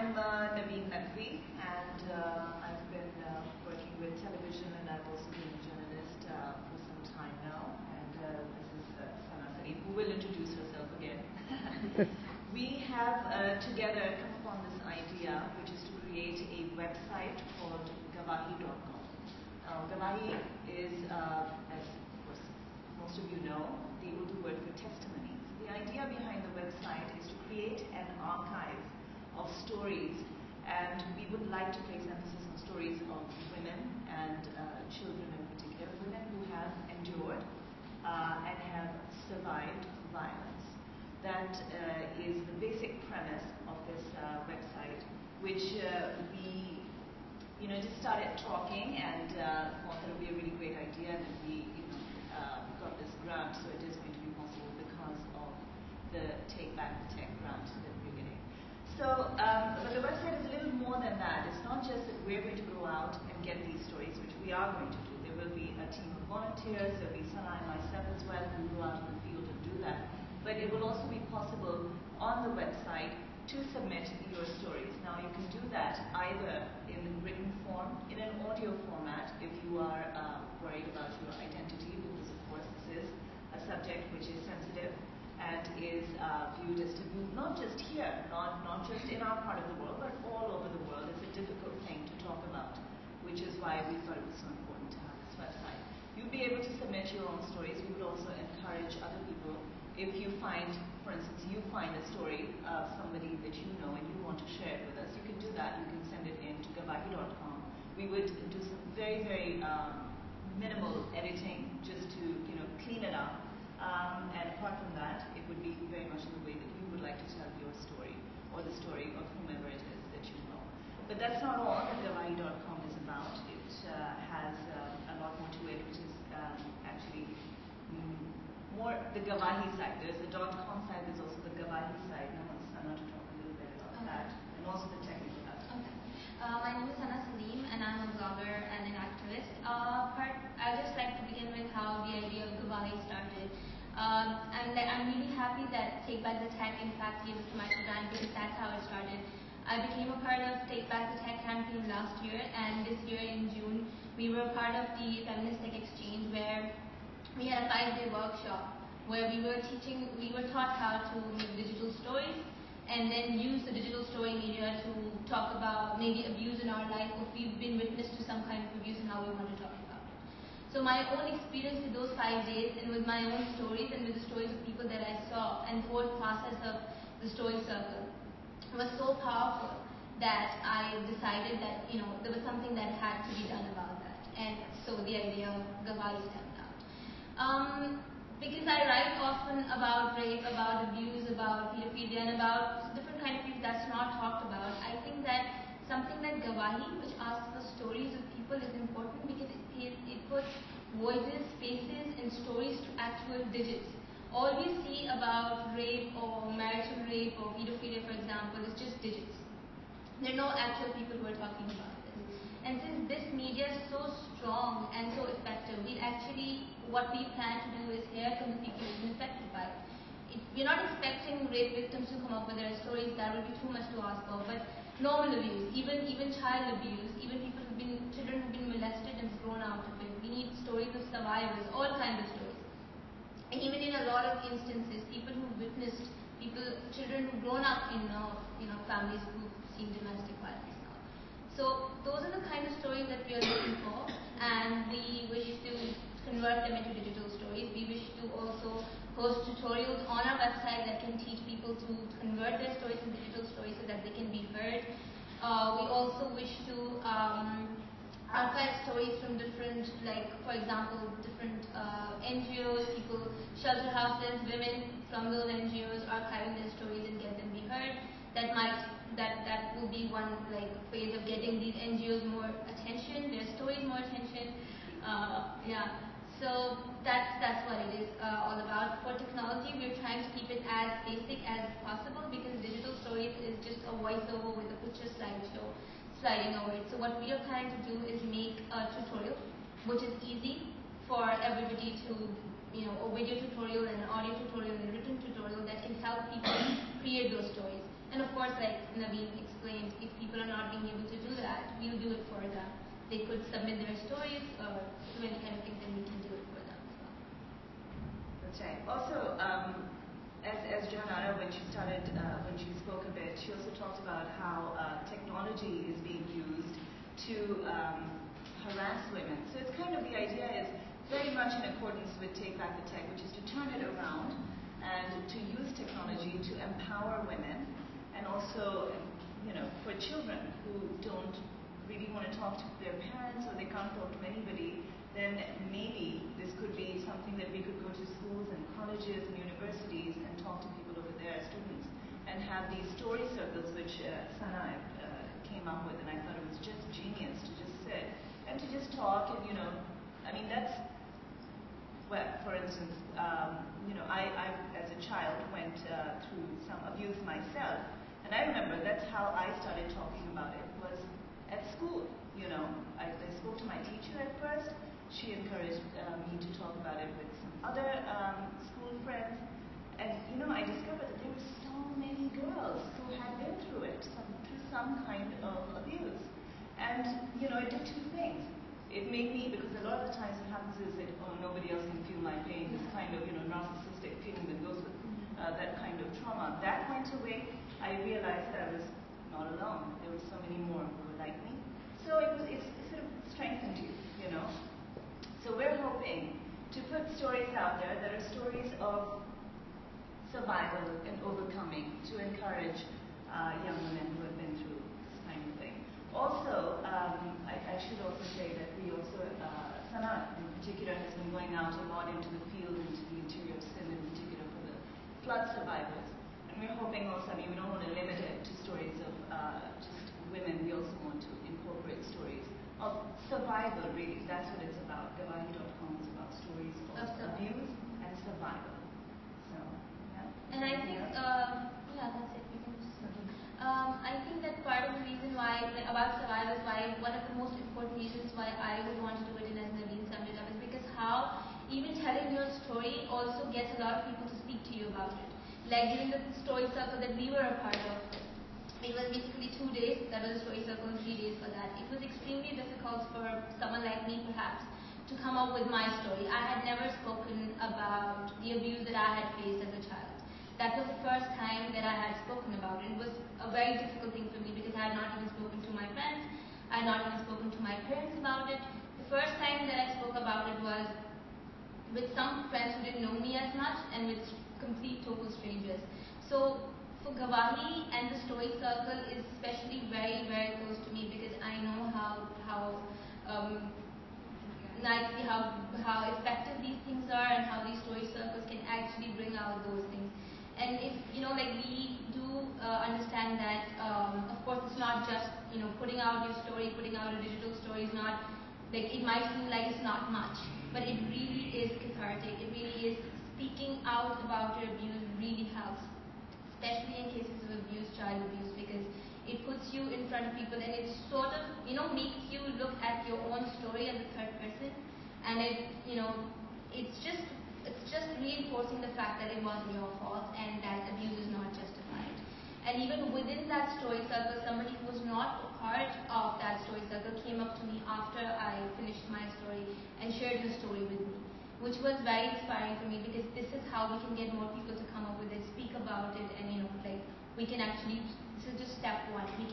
I'm Naveen Naqvi, and I've been working with television, and I've also been a journalist for some time now. And this is Saleem, who will introduce herself again. We have together come upon this idea, which is to create a website called Gawahi.com. Gawahi is, as of course most of you know, the Urdu word for testimony. The idea behind the website is to create an archive of stories, and we would like to place emphasis on stories of women and children in particular, women who have endured and have survived violence. That is the basic premise of this website, which we just started talking and thought that it would be a really great idea, and we got this grant, so it is going to be possible because of the Take Back the Tech grant that we're getting. So, but the website is a little more than that. It's not just that we're going to go out and get these stories, which we are going to do. There will be a team of volunteers, there'll be Saleem and myself as well, who will go out in the field and do that. But it will also be possible on the website to submit your stories. Now, you can do that either in written form, in an audio format, if you are worried about your identity, because of course this is a subject which is sensitive and is viewed as taboo, not just here, not just in our part of the world, but all over the world. It's a difficult thing to talk about, which is why we thought it was so important to have this website. You'll be able to submit your own stories. We would also encourage other people, if you find, for instance, you find a story of somebody that you know and you want to share it with us, you can do that. You can send it in to Gawahi.com. We would do some very, very minimal editing just to clean it up. And apart from that, it would be very much in the way that you would like to tell your story, or the story of whomever it is that you know. But that's not all that Gawahi.com is about. It has a lot more to it, which is actually more the Gawahi side. There's the .com side, there's also the Gawahi side. And I want Sana to talk a little bit about that, and also the technical aspect. Okay. My name is Saleem, and I'm a blogger and an activist. I'd just like to begin with how the idea of Gawahi started. I'm really happy that Take Back the Tech, in fact, gave us the grant, because that's how it started. I became a part of Take Back the Tech campaign last year, and this year in June, we were part of the Feminist Tech Exchange, where we had a 5-day workshop where we were taught how to make digital stories and then use the digital story media to talk about maybe abuse in our life, or if we've been witness to some kind of abuse and how we want to talk about it. So my own experience with those 5 days, and with my own stories and with the stories of people that I saw, and the whole process of the story circle was so powerful that I decided that there was something that had to be done about that. And so the idea of Gawahi stemmed out. Because I write often about rape, about abuse, about pedophilia, and about different kind of things that's not talked about, I think that something like Gawahi, which asks for stories of people, is important because it puts voices, faces, and stories to actual digits. All we see about rape or marital rape or pedophilia, for example, is just digits. There are no actual people who are talking about this. And since this media is so strong and so effective, what we plan to do is hear from the people who've been affected by it. We're not expecting rape victims to come up with their stories. That would be too much to ask for. But normal abuse, even child abuse, even children who've been molested and grown out of it. We need stories of survivors, all kinds of stories. And even in a lot of instances, people who've witnessed, children who've grown up in families who've seen domestic violence. So those are the kind of stories that we are looking for, and we wish to convert them into digital stories. We wish to also host tutorials on our website that can teach people to convert their stories into digital stories so that they can be heard. We also wish to archive stories from different, for example, different NGOs, people, shelter houses, women from those NGOs, archiving their stories and get them be heard. That will be one phase of getting these NGOs more attention, their stories more attention. So that's what it is all about. For technology, we're trying to keep it as basic as possible, because digital stories is just a voiceover with a picture slideshow sliding over it. So what we are planning to do is make a tutorial, which is easy for everybody to, a video tutorial and an audio tutorial and a written tutorial that can help people create those stories. And of course, like Naveen explained, if people are not being able to do that, we'll do it for them. They could submit their stories or do any kind of thing, then we can do it for them as well. That's right. Also, as Johanna, when she spoke a bit, she also talked about how technology is being used to harass women. So it's kind of, the idea is very much in accordance with Take Back the Tech, which is to turn it around and to use technology to empower women, and also, for children who don't really want to talk to their parents or they can't talk to anybody, then maybe this could be something that we could go to schools and colleges and universities and talk to people over there, students, and have these story circles, which Sana came up with, and I thought it was just genius to just sit and to just talk, and that's, well, for instance, I as a child went through some abuse myself, and I remember that's how I started talking about it, was at school. I spoke to my teacher at first. She encouraged me to talk about it with some other school friends, and I discovered that there were so many girls who had been through it, through some kind of abuse, and it did two things. It made me, because a lot of the times what happens is that, oh, nobody else can feel my pain, this kind of narcissistic feeling that goes with that kind of trauma. That went away. I realized that I was not alone. There were so many more who were like me. So it's sort of strengthened you, So we're hoping to put stories out there that are stories of survival and overcoming, to encourage young women who have been through this kind of thing. Also, I should also say that we also, Sana in particular, has been going out a lot into the field, into the interior of Sindh in particular for the flood survivors. And we're hoping also, we don't want to limit it to stories of just women. We also want to incorporate stories of survival, really. That's what it's about. Gawahi.com is about stories of abuse and survival. So, yeah. And I think, that's it. You can just I think that part of the reason why, about survivors, why one of the most important reasons why I would want to do it in, as Naveen summed it up, is because how even telling your story also gets a lot of people to speak to you about it. Like during the story circle that we were a part of, it was basically 2 days. That was a story circle, and 3 days for that. It was extremely difficult for someone like me, perhaps, to come up with my story. I had never spoken about the abuse that I had faced as a child. That was the first time that I had spoken about it. It was a very difficult thing for me because I had not even spoken to my friends. I had not even spoken to my parents about it. The first time that I spoke about it was with some friends who didn't know me as much, and with complete total strangers. So for Gawahi and the story circle is especially very, very close to me, because I know how nicely how effective these things are, and how these story circles can actually bring out those things. And if we do understand that, of course, it's not just putting out your story, putting out a digital story is not, like, it might seem like it's not much, but it really is cathartic. It really is. Speaking out about your abuse really helps, especially in cases of abuse, child abuse, because it puts you in front of people, and it sort of makes you look at your own story as a third person, and it's just reinforcing the fact that it wasn't your fault and that abuse is not justified. And even within that story circle, somebody who was not a part of that story circle came up to me after I finished my story and shared her story with me, which was very inspiring for me, because this is how we can get more people to come up with it, speak about it, and we can actually, this is just step one. We